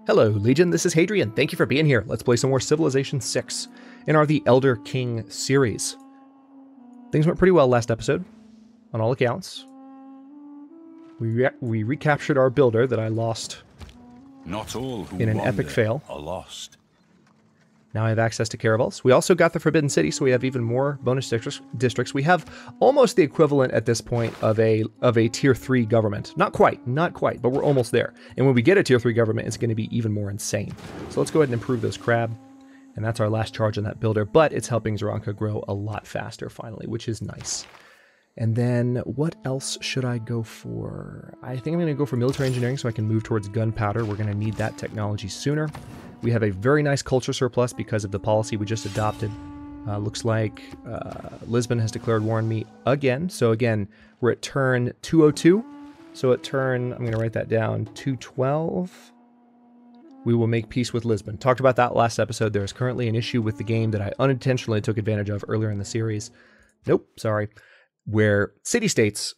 Hello, Legion, this is Hadrian. Thank you for being here. Let's play some more Civilization 6 in our The Elder King series. Things went pretty well last episode, on all accounts. We recaptured our builder that I lost Not all who in an epic fail. Are lost. Now I have access to caravels. We also got the Forbidden City, so we have even more bonus districts. We have almost the equivalent at this point of a tier 3 government. Not quite, but we're almost there. And when we get a tier 3 government, it's going to be even more insane. So let's go ahead and improve those crab. And that's our last charge on that builder, but it's helping Zaranka grow a lot faster finally, which is nice. And then what else should I go for? I think I'm going to go for military engineering so I can move towards gunpowder. We're going to need that technology sooner. We have a very nice culture surplus because of the policy we just adopted. Looks like Lisbon has declared war on me again. So again, we're at turn 202. So at turn, I'm going to write that down, 212, we will make peace with Lisbon. Talked about that last episode. There is currently an issue with the game that I unintentionally took advantage of earlier in the series. Nope, sorry. Where city-states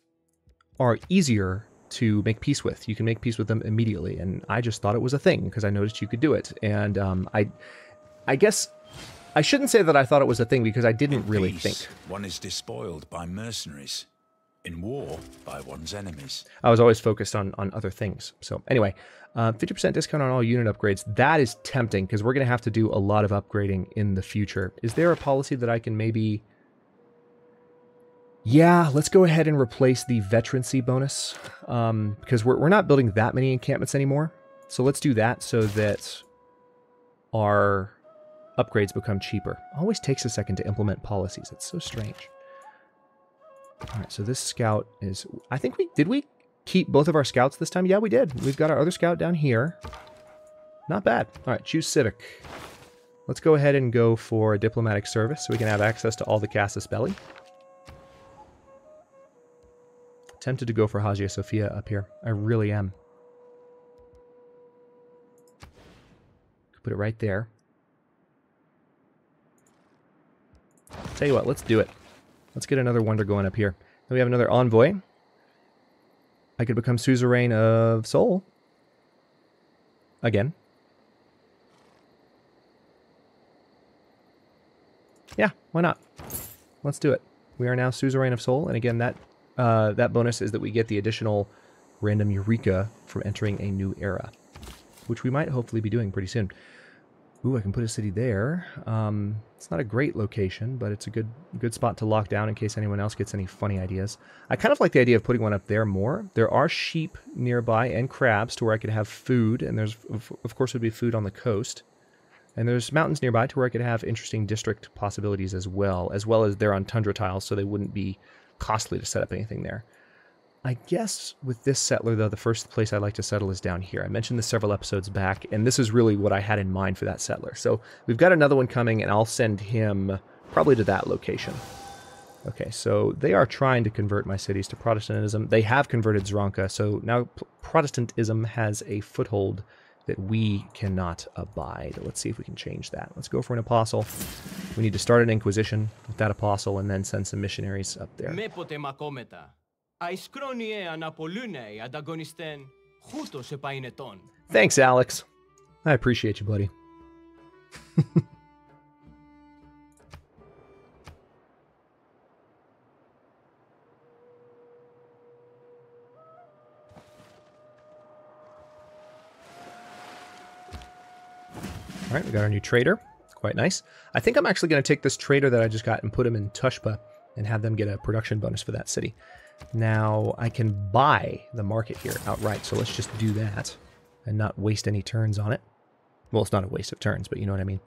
are easier to make peace with. You can make peace with them immediately, and I just thought it was a thing because I noticed you could do it. And I guess I shouldn't say that I thought it was a thing because I didn't really think. One is despoiled by mercenaries. In war, by one's enemies. I was always focused on other things. So anyway, 50% discount on all unit upgrades. That is tempting because we're going to have to do a lot of upgrading in the future. Is there a policy that I can maybe... Yeah, let's go ahead and replace the veterancy bonus because we're not building that many encampments anymore. So let's do that so that our upgrades become cheaper. Always takes a second to implement policies. It's so strange. All right, so this scout is... I think did we keep both of our scouts this time? Yeah, we did. We've got our other scout down here. Not bad. All right, choose Civic. Let's go ahead and go for a diplomatic service so we can have access to all the Casus Belli. Tempted to go for Hagia Sophia up here. I really am. Put it right there. Tell you what, let's do it. Let's get another wonder going up here. Then we have another envoy. I could become suzerain of Seoul. Again. Yeah, why not? Let's do it. We are now suzerain of Seoul, and again, that bonus is that we get the additional random Eureka from entering a new era, which we might hopefully be doing pretty soon. Ooh, I can put a city there. It's not a great location, but it's a good spot to lock down in case anyone else gets any funny ideas. I kind of like the idea of putting one up there more. There are sheep nearby and crabs to where I could have food, and there's, of course, would be food on the coast. And there's mountains nearby to where I could have interesting district possibilities as well as they're on tundra tiles, so they wouldn't be costly to set up anything there. I guess with this settler, though, the first place I'd like to settle is down here. I mentioned this several episodes back, and this is really what I had in mind for that settler. So we've got another one coming, and I'll send him probably to that location. Okay, so they are trying to convert my cities to Protestantism. They have converted Zaranka, so now Protestantism has a foothold that we cannot abide. Let's see if we can change that. Let's go for an apostle. We need to start an inquisition with that apostle and then send some missionaries up there. Thanks, Alex. I appreciate you, buddy. All right, we got our new trader. Quite nice. I think I'm actually going to take this trader that I just got and put him in Tushpa and have them get a production bonus for that city. Now, I can buy the market here outright, so let's just do that and not waste any turns on it. Well, it's not a waste of turns, but you know what I mean.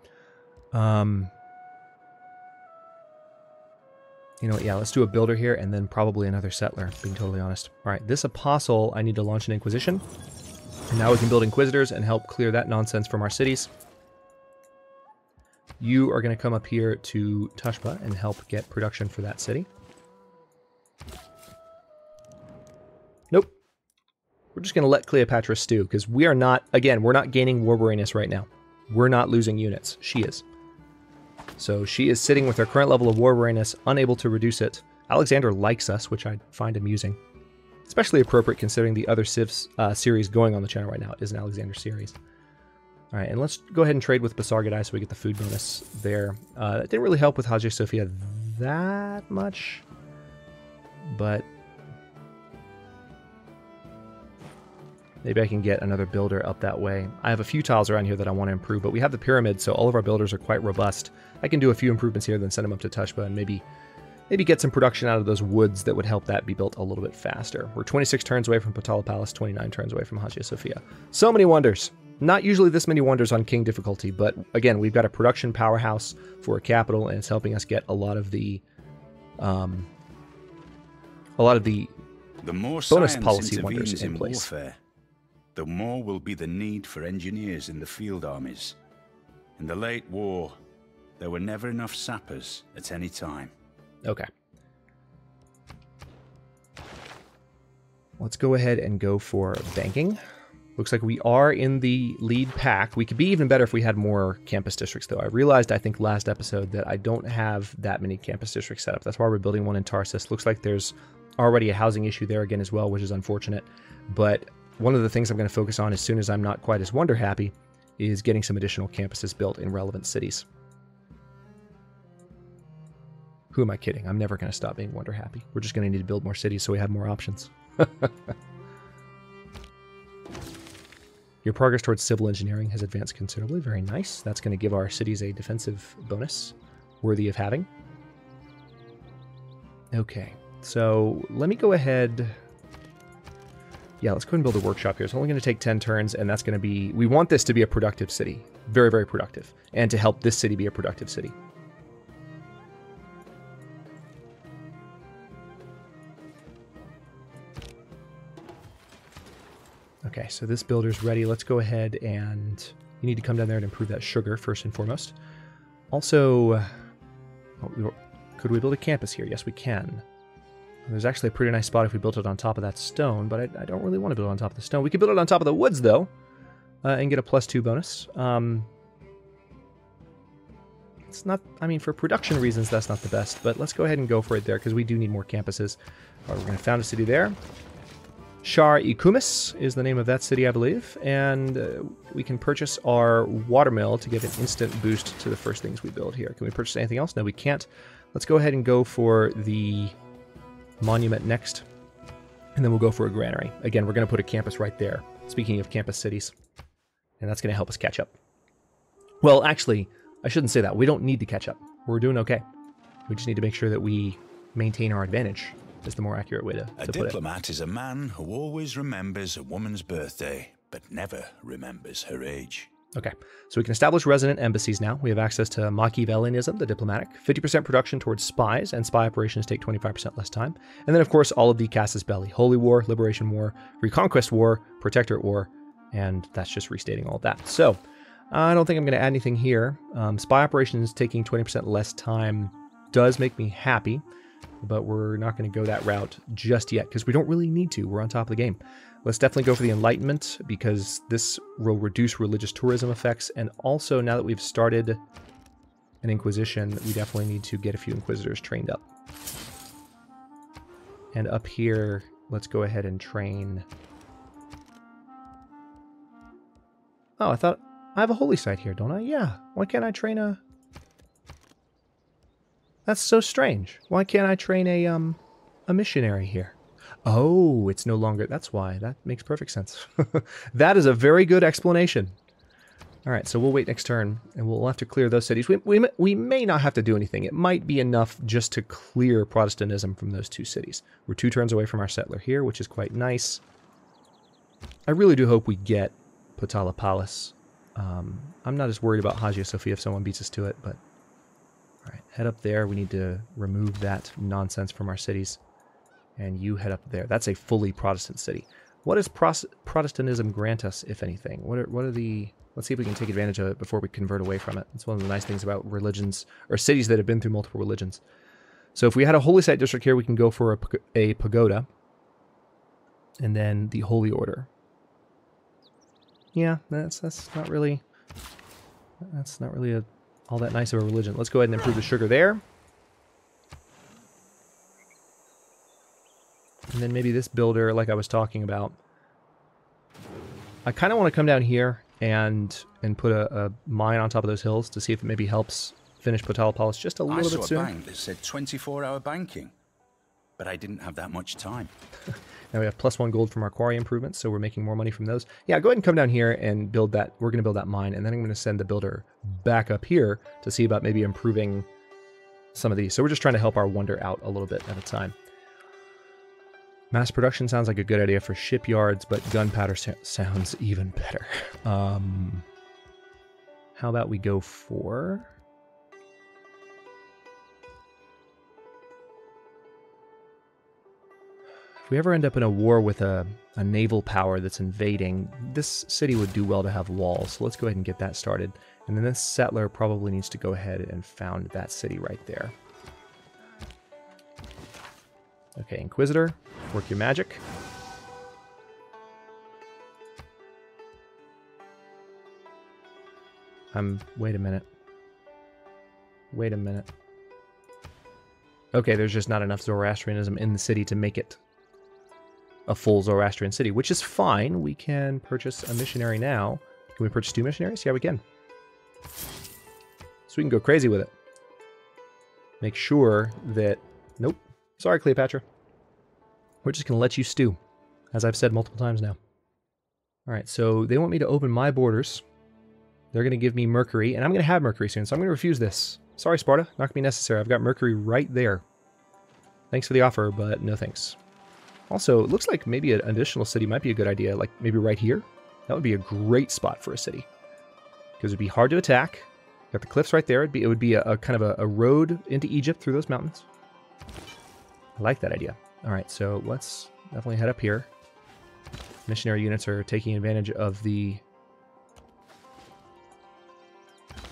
You know what, yeah, let's do a builder here and then probably another settler, being totally honest. All right, this apostle, I need to launch an inquisition. And now we can build inquisitors and help clear that nonsense from our cities. You are going to come up here to Tushpa and help get production for that city. Nope. We're just going to let Cleopatra stew, because we are not, again, we're not gaining war weariness right now. We're not losing units. She is. So she is sitting with her current level of war weariness, unable to reduce it. Alexander likes us, which I find amusing. Especially appropriate considering the other Civ series going on the channel right now is an Alexander series. All right, and let's go ahead and trade with Basargadae so we get the food bonus there. That didn't really help with Hagia Sophia that much, but maybe I can get another builder up that way. I have a few tiles around here that I want to improve, but we have the pyramid, so all of our builders are quite robust. I can do a few improvements here, then send them up to Tushba, and maybe get some production out of those woods that would help that be built a little bit faster. We're 26 turns away from Potala Palace, 29 turns away from Hagia Sophia. So many wonders. Not usually this many wonders on King difficulty, but again, we've got a production powerhouse for a capital, and it's helping us get a lot of the more bonus science policy intervenes wonders in place. Warfare, the more will be the need for engineers in the field armies. In the late war, there were never enough sappers at any time. Okay. Let's go ahead and go for banking. Looks like we are in the lead pack. We could be even better if we had more campus districts, though. I realized, I think, last episode that I don't have that many campus districts set up. That's why we're building one in Tarsus. Looks like there's already a housing issue there again as well, which is unfortunate. But one of the things I'm going to focus on as soon as I'm not quite as wonder happy is getting some additional campuses built in relevant cities. Who am I kidding? I'm never going to stop being wonder happy. We're just going to need to build more cities so we have more options. Your progress towards civil engineering has advanced considerably. Very nice. That's going to give our cities a defensive bonus worthy of having. Okay, so let me go ahead. Yeah, let's go ahead and build a workshop here. It's only going to take 10 turns, and that's going to be... We want this to be a productive city. Very, very productive. And to help this city be a productive city. Okay, so this builder's ready. Let's go ahead and... You need to come down there and improve that sugar, first and foremost. Also... could we build a campus here? Yes, we can. There's actually a pretty nice spot if we built it on top of that stone, but I don't really want to build it on top of the stone. We could build it on top of the woods, though, and get a +2 bonus. It's not... I mean, for production reasons, that's not the best, but let's go ahead and go for it there, because we do need more campuses. All right, we're going to found a city there. Shar-e-Kumis is the name of that city, I believe, and we can purchase our watermill to give an instant boost to the first things we build here. Can we purchase anything else? No, we can't. Let's go ahead and go for the monument next, and then we'll go for a granary. Again, we're going to put a campus right there, speaking of campus cities, and that's going to help us catch up. Well, actually, I shouldn't say that. We don't need to catch up. We're doing okay. We just need to make sure that we maintain our advantage. Is the more accurate way to put it. A diplomat is a man who always remembers a woman's birthday, but never remembers her age. Okay, so we can establish resident embassies now. We have access to Machiavellianism, the diplomatic, 50% production towards spies, and spy operations take 25% less time. And then, of course, all of the Casus Belli, Holy War, Liberation War, Reconquest War, Protectorate War, and that's just restating all of that. So, I don't think I'm going to add anything here. Spy operations taking 20% less time does make me happy, but we're not going to go that route just yet because we don't really need to. We're on top of the game. Let's definitely go for the Enlightenment because this will reduce religious tourism effects. And also, now that we've started an Inquisition, we definitely need to get a few Inquisitors trained up. And up here, let's go ahead and train... Oh, I thought... I have a holy site here, don't I? Yeah. Why can't I train a... That's so strange. Why can't I train a missionary here? Oh, it's no longer... That's why. That makes perfect sense. That is a very good explanation. All right, so we'll wait next turn, and we'll have to clear those cities. We may not have to do anything. It might be enough just to clear Protestantism from those two cities. We're 2 turns away from our settler here, which is quite nice. I really do hope we get Potala Palace. I'm not as worried about Hagia Sophia if someone beats us to it, but... All right, head up there. We need to remove that nonsense from our cities. And you head up there. That's a fully Protestant city. What does Protestantism grant us, if anything? What are the... Let's see if we can take advantage of it before we convert away from it. It's one of the nice things about religions, or cities that have been through multiple religions. So if we had a holy site district here, we can go for a pagoda. And then the Holy Order. Yeah, that's not really... That's not really all that nice of a religion. Let's go ahead and improve the sugar there. And then maybe this builder, like I was talking about. I kind of want to come down here and put a mine on top of those hills to see if it maybe helps finish Potalopolis just a little bit sooner. I saw a bank that said 24-hour banking, but I didn't have that much time. Now we have +1 gold from our quarry improvements, so we're making more money from those. Yeah, go ahead and come down here and build that. We're going to build that mine, and then I'm going to send the builder back up here to see about maybe improving some of these. So we're just trying to help our wonder out a little bit at a time. Mass production sounds like a good idea for shipyards, but gunpowder sounds even better. How about we go for... If we ever end up in a war with a naval power that's invading, this city would do well to have walls. So let's go ahead and get that started. And then this settler probably needs to go ahead and found that city right there. Okay, Inquisitor, work your magic. Wait a minute. Wait a minute. Okay, there's just not enough Zoroastrianism in the city to make it a full Zoroastrian city, which is fine. We can purchase a missionary now. Can we purchase 2 missionaries? Yeah, we can. So we can go crazy with it. Make sure that... Nope. Sorry, Cleopatra. We're just going to let you stew, as I've said multiple times now. All right, so they want me to open my borders. They're going to give me Mercury, and I'm going to have Mercury soon, so I'm going to refuse this. Sorry, Sparta. Not going to be necessary. I've got Mercury right there. Thanks for the offer, but no thanks. Also, it looks like maybe an additional city might be a good idea, like maybe right here. That would be a great spot for a city. Because it would be hard to attack. Got the cliffs right there. It would be a kind of a road into Egypt through those mountains. I like that idea. All right, so let's definitely head up here. Missionary units are taking advantage of the...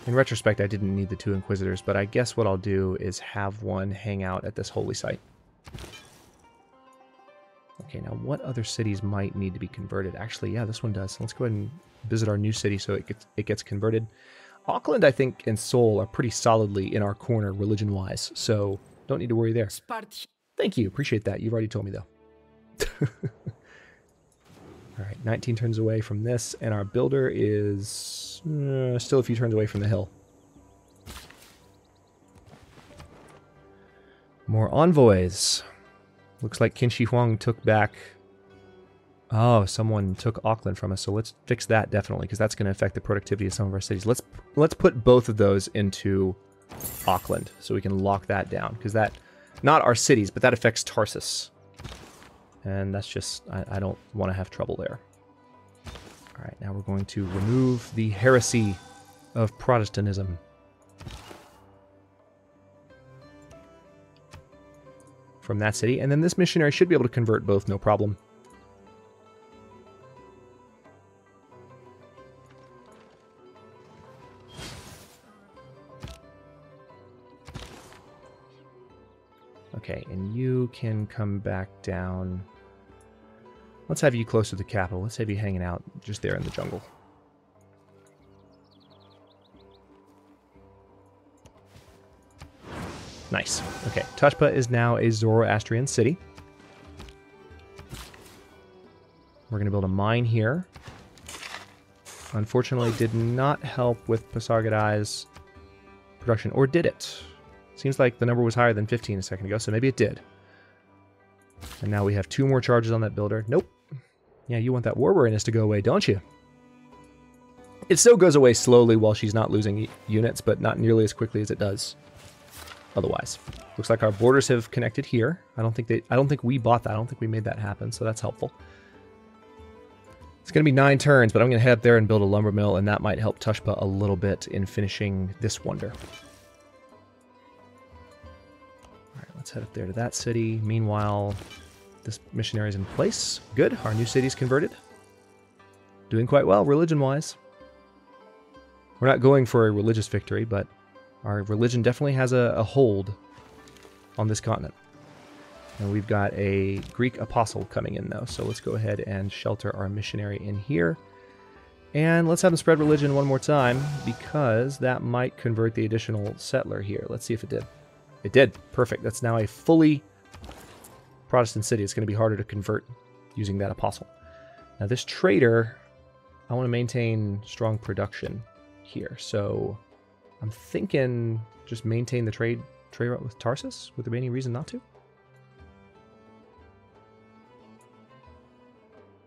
In retrospect, I didn't need the 2 Inquisitors, but I guess what I'll do is have one hang out at this holy site. Okay, now what other cities might need to be converted? Actually, yeah, this one does. So let's go ahead and visit our new city so it gets converted. Auckland, I think, and Seoul are pretty solidly in our corner religion-wise, so don't need to worry there. Thank you. Appreciate that. You've already told me, though. All right, 19 turns away from this, and our builder is still a few turns away from the hill. More envoys. Looks like Qin Shi Huang took back... Oh, someone took Auckland from us, so let's fix that definitely, because that's going to affect the productivity of some of our cities. Let's put both of those into Auckland, so we can lock that down, because that... Not our cities, but that affects Tarsus. And that's just... I don't want to have trouble there. Alright, now we're going to remove the heresy of Protestantism. From that city, and then this missionary should be able to convert both, no problem. Okay, and you can come back down. Let's have you close to the capital. Let's have you hanging out just there in the jungle. Nice. Okay, Tushpa is now a Zoroastrian city. We're going to build a mine here. Unfortunately, did not help with Pasargadai's production, or did it? Seems like the number was higher than 15 a second ago, so maybe it did. And now we have 2 more charges on that builder. Nope. Yeah, you want that war weariness to go away, don't you? It still goes away slowly while she's not losing units, but not nearly as quickly as it does otherwise. Looks like our borders have connected here. I don't think we bought that. I don't think we made that happen, so that's helpful. It's going to be 9 turns, but I'm going to head up there and build a lumber mill, and that might help Tushpa a little bit in finishing this wonder. Alright, let's head up there to that city. Meanwhile, this missionary is in place. Good. Our new city's converted. Doing quite well, religion-wise. We're not going for a religious victory, but our religion definitely has a hold on this continent. And we've got a Greek apostle coming in, though, so let's go ahead and shelter our missionary in here. And let's have them spread religion one more time, because that might convert the additional settler here. Let's see if it did. It did. Perfect. That's now a fully Protestant city. It's going to be harder to convert using that apostle. Now, this trader I want to maintain strong production here. So I'm thinking just maintain the trade route with Tarsus. Would there be any reason not to?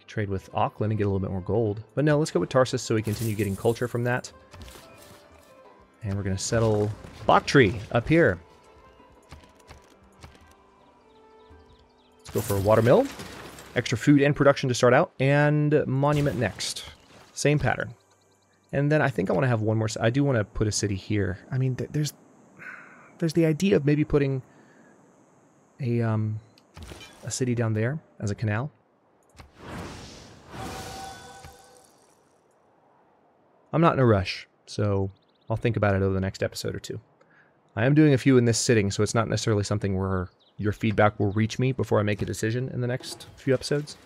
Trade with Auckland and get a little bit more gold. But no, let's go with Tarsus so we continue getting culture from that. And we're going to settle Bactri up here. Let's go for a watermill. Extra food and production to start out. And monument next. Same pattern. And then I think I want to have one more. I do want to put a city here. I mean, there's the idea of maybe putting a city down there as a canal. I'm not in a rush, so I'll think about it over the next episode or two. I am doing a few in this sitting, so it's not necessarily something where your feedback will reach me before I make a decision in the next few episodes.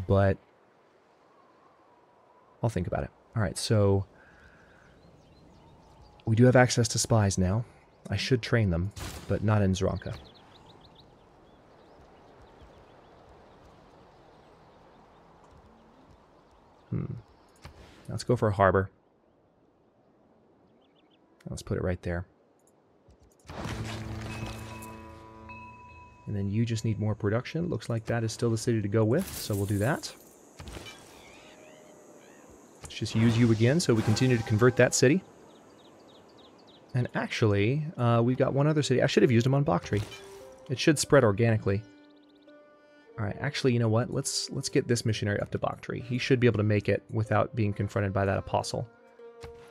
But I'll think about it. All right, so we do have access to spies now. I should train them, but not in Zranka. Let's go for a harbor. Let's put it right there. And then you just need more production. Looks like that is still the city to go with, so we'll do that. Let's just use you again so we continue to convert that city. And actually, we've got one other city. I should have used them on Bactri. It should spread organically. Alright, actually, you know what? Let's get this missionary up to Bactri. He should be able to make it without being confronted by that apostle.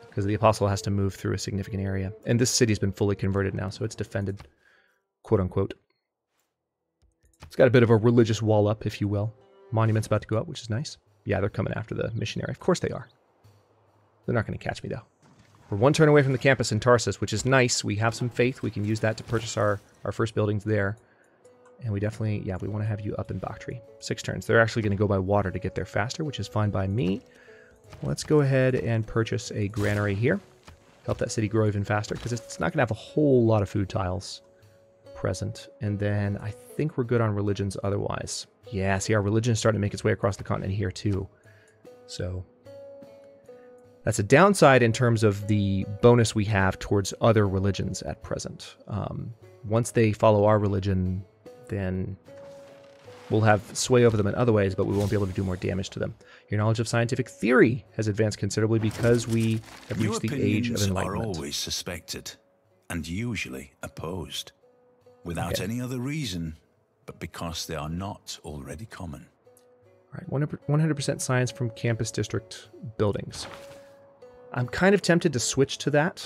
Because the apostle has to move through a significant area. And this city's been fully converted now, so it's defended. Quote-unquote. It's got a bit of a religious wall up, if you will. Monument's about to go up, which is nice. Yeah, they're coming after the missionary. Of course they are. They're not going to catch me, though. We're one turn away from the campus in Tarsus, which is nice. We have some faith. We can use that to purchase our first buildings there. And we definitely, yeah, we want to have you up in Bactri. 6 turns. They're actually going to go by water to get there faster, which is fine by me. Let's go ahead and purchase a granary here. Help that city grow even faster, because it's not going to have a whole lot of food tiles present. And then I think we're good on religions otherwise. Yeah, see, our religion is starting to make its way across the continent here, too. So that's a downside in terms of the bonus we have towards other religions at present. Once they follow our religion, then we'll have sway over them in other ways, but we won't be able to do more damage to them. Your knowledge of scientific theory has advanced considerably because we have reached the age of enlightenment. Are always suspected and usually opposed, without any other reason, but because they are not already common. All right, 100% science from campus district buildings. I'm kind of tempted to switch to that.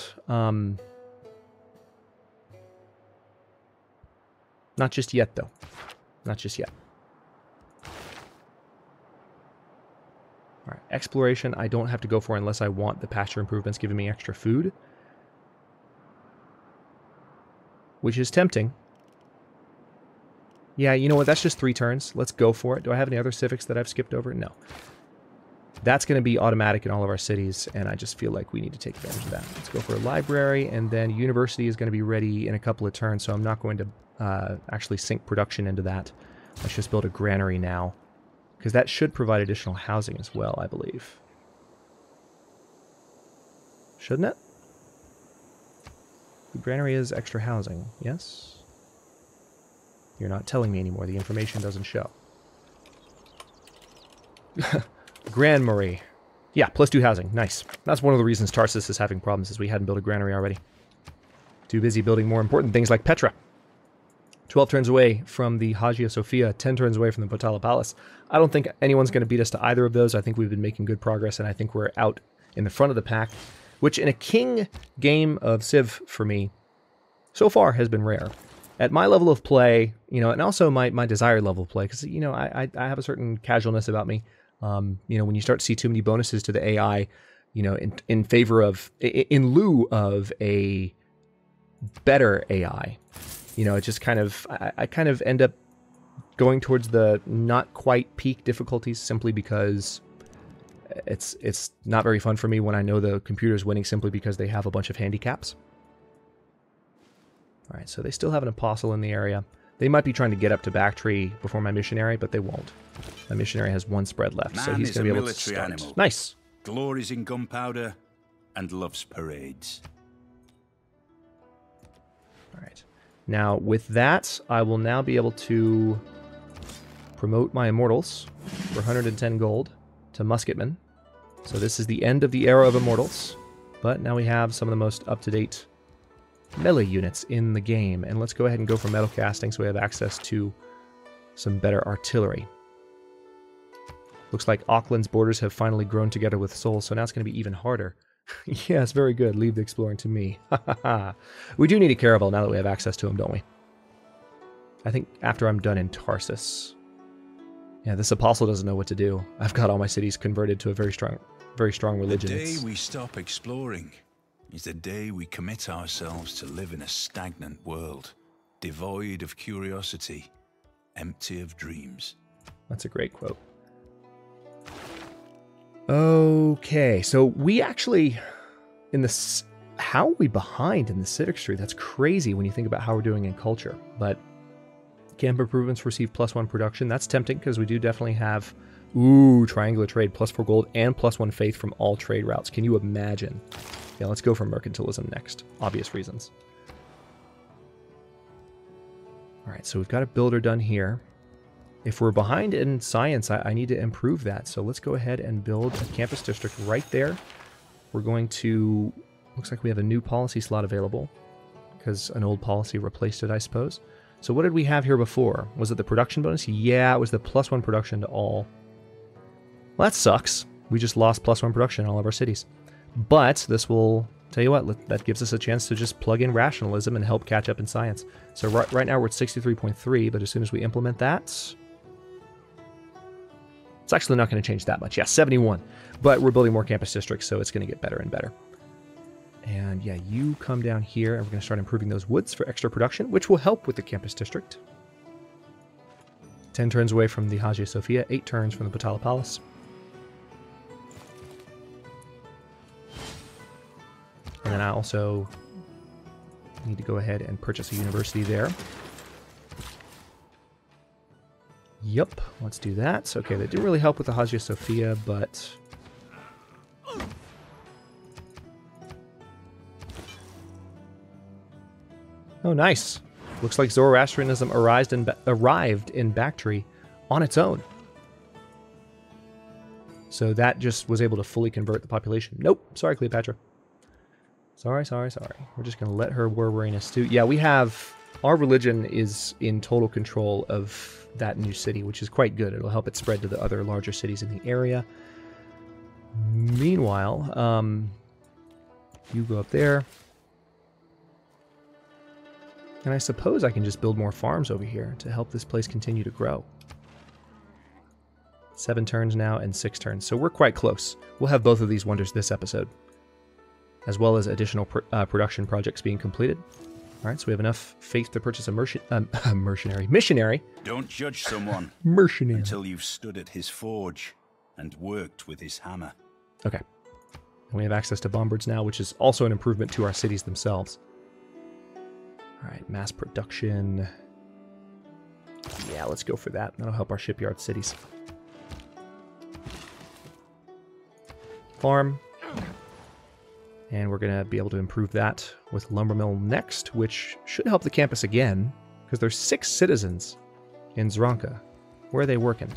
Not just yet, though. Not just yet. All right, exploration I don't have to go for unless I want the pasture improvements giving me extra food. Which is tempting. Yeah, you know what? That's just 3 turns. Let's go for it. Do I have any other civics that I've skipped over? No. That's going to be automatic in all of our cities, and I just feel like we need to take advantage of that. Let's go for a library, and then university is going to be ready in a couple of turns, so I'm not going to actually sink production into that. Let's just build a granary now, because that should provide additional housing as well, I believe. Shouldn't it? The granary is extra housing, yes? You're not telling me anymore. The information doesn't show. Grand Marie. Yeah, +2 housing. Nice. That's one of the reasons Tarsus is having problems, is we hadn't built a granary already. Too busy building more important things like Petra. 12 turns away from the Hagia Sophia, 10 turns away from the Potala Palace. I don't think anyone's going to beat us to either of those. I think we've been making good progress, and I think we're out in the front of the pack, which in a king game of Civ for me, so far has been rare. At my level of play, you know, and also my desired level of play, because, you know, I have a certain casualness about me. You know, when you start to see too many bonuses to the AI, you know, in favor of, in lieu of a better AI, you know, it just kind of, I kind of end up going towards the not quite peak difficulties simply because it's not very fun for me when I know the computer's winning simply because they have a bunch of handicaps. All right, so they still have an apostle in the area. They might be trying to get up to Bactry before my missionary, but they won't. My missionary has 1 spread left, so he's going to be able to start. Animal. Nice. Glories in gunpowder and loves parades. All right. Now, with that, I will now be able to promote my immortals for 110 gold to musketmen. So this is the end of the era of immortals, but now we have some of the most up-to-date melee units in the game. And let's go ahead and go for metal casting so we have access to some better artillery. Looks like Auckland's borders have finally grown together with Seoul, so now it's going to be even harder. Yes, very good. Leave the exploring to me. We do need a caravel now that we have access to him, don't we? I think after I'm done in Tarsus. Yeah, this apostle doesn't know what to do. I've got all my cities converted to a very strong religion. The day we stop exploring is the day we commit ourselves to live in a stagnant world, devoid of curiosity, empty of dreams. That's a great quote. Okay, so we actually, how are we behind in the Civics tree? That's crazy when you think about how we're doing in culture. But camp improvements receive +1 production. That's tempting because we do definitely have, triangular trade, +4 gold and +1 faith from all trade routes. Can you imagine? Yeah, let's go for mercantilism next. Obvious reasons. All right, so we've got a builder done here. If we're behind in science, I need to improve that. So let's go ahead and build a campus district right there. We're going to, looks like we have a new policy slot available because an old policy replaced it, I suppose. So what did we have here before? Was it the production bonus? Yeah, it was the +1 production to all. Well, that sucks. We just lost +1 production in all of our cities. But this will, tell you what, that gives us a chance to just plug in rationalism and help catch up in science. So right now we're at 63.3, but as soon as we implement that, it's actually not going to change that much. Yeah, 71. But we're building more campus districts, so it's going to get better and better. And yeah, you come down here, and we're going to start improving those woods for extra production, which will help with the campus district. 10 turns away from the Hagia Sophia, 8 turns from the Potala Palace. And then I also need to go ahead and purchase a university there. Yep, let's do that. Okay, that didn't really help with the Hagia Sophia, but... Oh, nice. Looks like Zoroastrianism arrived in Bactry on its own. So that just was able to fully convert the population. Nope, sorry, Cleopatra. Sorry. We're just going to let her war weariness too. Yeah, we have... Our religion is in total control of that new city, which is quite good. It'll help it spread to the other larger cities in the area. Meanwhile, you go up there. And I suppose I can just build more farms over here to help this place continue to grow. 7 turns now and 6 turns. So we're quite close. We'll have both of these wonders this episode, as well as additional production projects being completed. All right, so we have enough faith to purchase a missionary. Don't judge someone mercenary until you've stood at his forge and worked with his hammer. Okay. And we have access to bombards now, which is also an improvement to our cities themselves. All right, mass production. Yeah, let's go for that. That'll help our shipyard cities. Farm. And we're going to be able to improve that with lumber mill next, which should help the campus again, because there's 6 citizens in Zranka. Where are they working?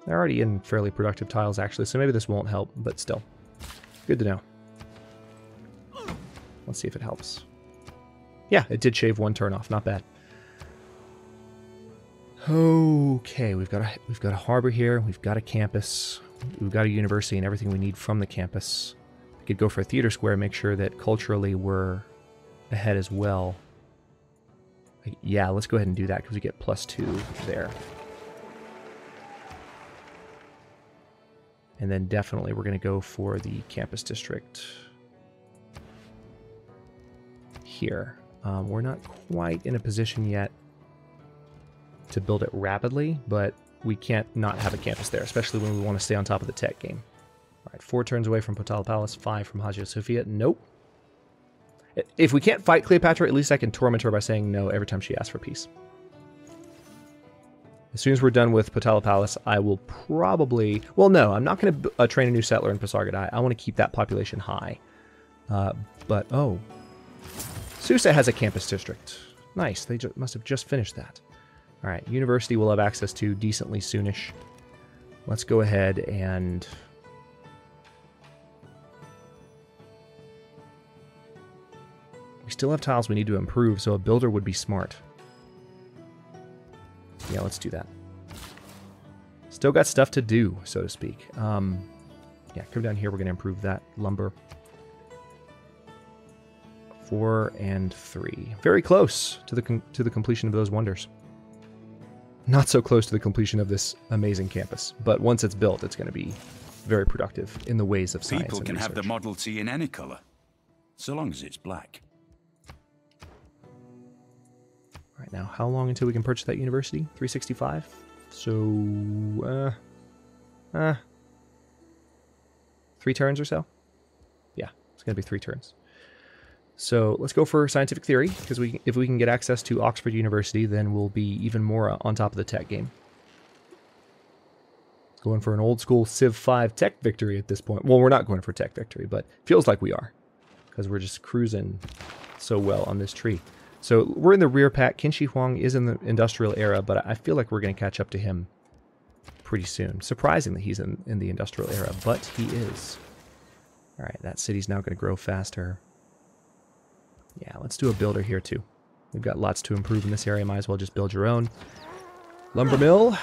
They're already in fairly productive tiles, actually, so maybe this won't help, but still. Good to know. Let's see if it helps. Yeah, it did shave 1 turn off. Not bad. Okay, we've got a harbor here. We've got a campus. We've got a university and everything we need from the campus. We could go for a theater square and make sure that culturally we're ahead as well. Yeah, let's go ahead and do that because we get +2 there. And then definitely we're going to go for the campus district here. We're not quite in a position yet to build it rapidly, but we can't not have a campus there, especially when we want to stay on top of the tech game. All right, 4 turns away from Potala Palace, 5 from Hagia Sophia. Nope. If we can't fight Cleopatra, at least I can torment her by saying no every time she asks for peace. As soon as we're done with Potala I will probably... Well, no, I'm not going to train a new settler in Pasargadae. I want to keep that population high. But, oh. Susa has a campus district. Nice. They must have just finished that. All right, university we'll have access to decently soonish. Let's go ahead and... We still have tiles we need to improve, so a builder would be smart. Yeah, let's do that. Still got stuff to do, so to speak. Yeah, come down here. We're going to improve that lumber. 4 and 3. Very close to the completion of those wonders. Not so close to the completion of this amazing campus, but once it's built, it's going to be very productive in the ways of science and research. People can have the Model T in any color, so long as it's black. Right now, how long until we can purchase that university? 365? So, 3 turns or so? Yeah, it's going to be 3 turns. So let's go for scientific theory, because if we can get access to Oxford University, then we'll be even more on top of the tech game. Going for an old school Civ 5 tech victory at this point. Well, we're not going for tech victory, but feels like we are, because we're just cruising so well on this tree. So we're in the rear pack. Qin Shi Huang is in the industrial era, but I feel like we're going to catch up to him pretty soon. Surprisingly, he's in the industrial era, but he is. All right, that city's now going to grow faster. Yeah, let's do a builder here too. We've got lots to improve in this area. Might as well just build your own. Lumber mill.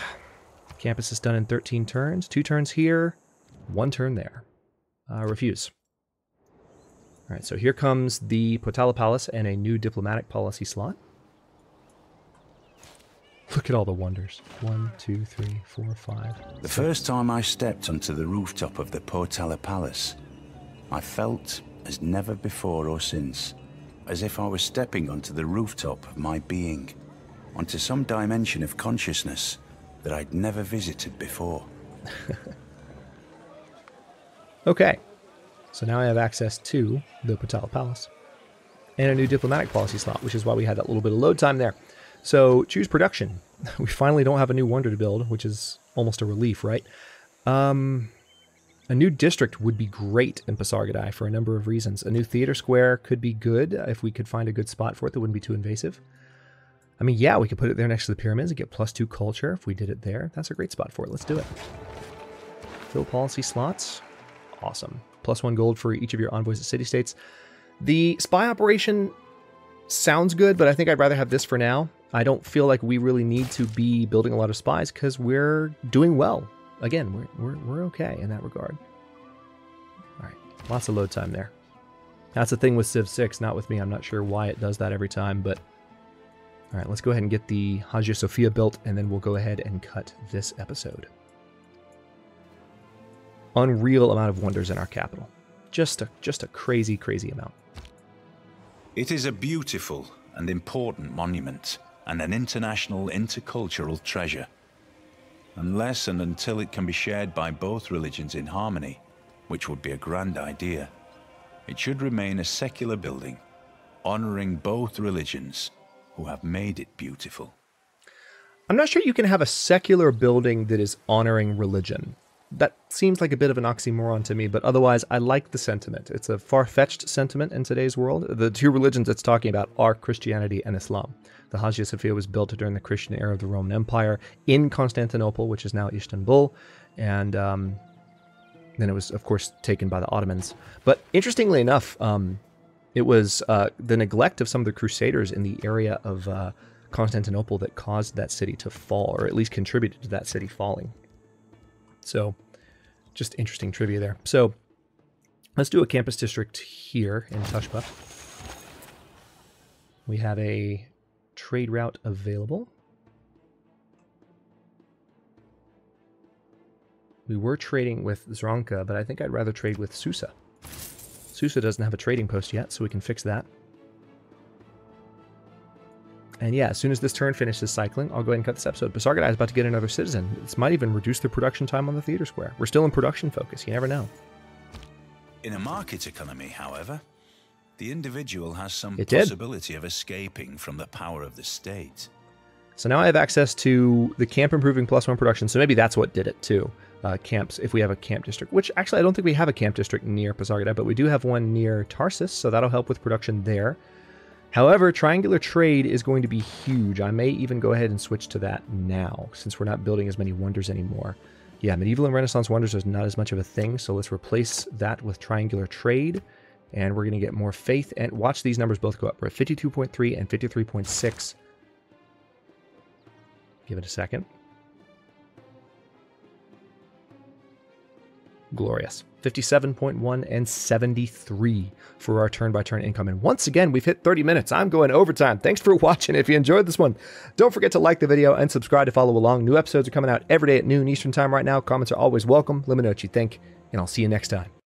Campus is done in 13 turns. 2 turns here, 1 turn there. Refuse. All right, so here comes the Potala Palace and a new diplomatic policy slot. Look at all the wonders. 1, 2, 3, 4, 5. The first time I stepped onto the rooftop of the Potala Palace, I felt as never before or since, as if I was stepping onto the rooftop of my being, onto some dimension of consciousness that I'd never visited before. Okay. So now I have access to the Potala Palace and a new diplomatic policy slot, which is why we had that little bit of load time there. So choose production. We finally don't have a new wonder to build, which is almost a relief, right? A new district would be great in Pasargadae for a number of reasons. A new theater square could be good if we could find a good spot for it that wouldn't be too invasive. I mean, yeah, we could put it there next to the pyramids and get +2 culture if we did it there. That's a great spot for it. Let's do it. Fill policy slots. Awesome. +1 gold for each of your envoys at city-states. The spy operation sounds good, but I think I'd rather have this for now. I don't feel like we really need to be building a lot of spies because we're doing well. Again, we're okay in that regard. All right, lots of load time there. That's the thing with Civ 6, not with me. I'm not sure why it does that every time, but... All right, let's go ahead and get the Hagia Sophia built, and then we'll go ahead and cut this episode. Unreal amount of wonders in our capital. Just a crazy, crazy amount. It is a beautiful and important monument, and an international intercultural treasure. Unless and until it can be shared by both religions in harmony, which would be a grand idea, it should remain a secular building, honoring both religions who have made it beautiful. I'm not sure you can have a secular building that is honoring religion. That seems like a bit of an oxymoron to me, but otherwise I like the sentiment. It's a far-fetched sentiment in today's world. The 2 religions it's talking about are Christianity and Islam. The Hagia Sophia was built during the Christian era of the Roman Empire in Constantinople, which is now Istanbul, and then it was, of course, taken by the Ottomans. But interestingly enough, it was the neglect of some of the Crusaders in the area of Constantinople that caused that city to fall, or at least contributed to that city falling. So, just interesting trivia there. So, let's do a campus district here in Tushpa. We have a trade route available. We were trading with Zranka, but I think I'd rather trade with Susa. Susa doesn't have a trading post yet, so we can fix that. And yeah, as soon as this turn finishes cycling, I'll go ahead and cut this episode. Pasargadae is about to get another citizen. This might even reduce the production time on the theater square. We're still in production focus. You never know. In a market economy, however, The individual has some It did. possibility of escaping from the power of the state. So now I have access to the camp improving +1 production, so maybe that's what did it too. Camps, if we have a camp district, which actually I don't think we have a camp district near Pasargadae, but we do have one near Tarsus, so that'll help with production there. However, triangular trade is going to be huge. I may even go ahead and switch to that now, since we're not building as many wonders anymore. Yeah, medieval and Renaissance wonders is not as much of a thing, so let's replace that with triangular trade, and we're going to get more faith. And watch these numbers both go up. We're at 52.3 and 53.6. Give it a second. Glorious. 57.1 and 73 for our turn-by-turn income. And once again, we've hit 30 minutes. I'm going overtime. Thanks for watching. If you enjoyed this one, don't forget to like the video and subscribe to follow along. New episodes are coming out every day at noon Eastern time right now. Comments are always welcome. Let me know what you think, and I'll see you next time.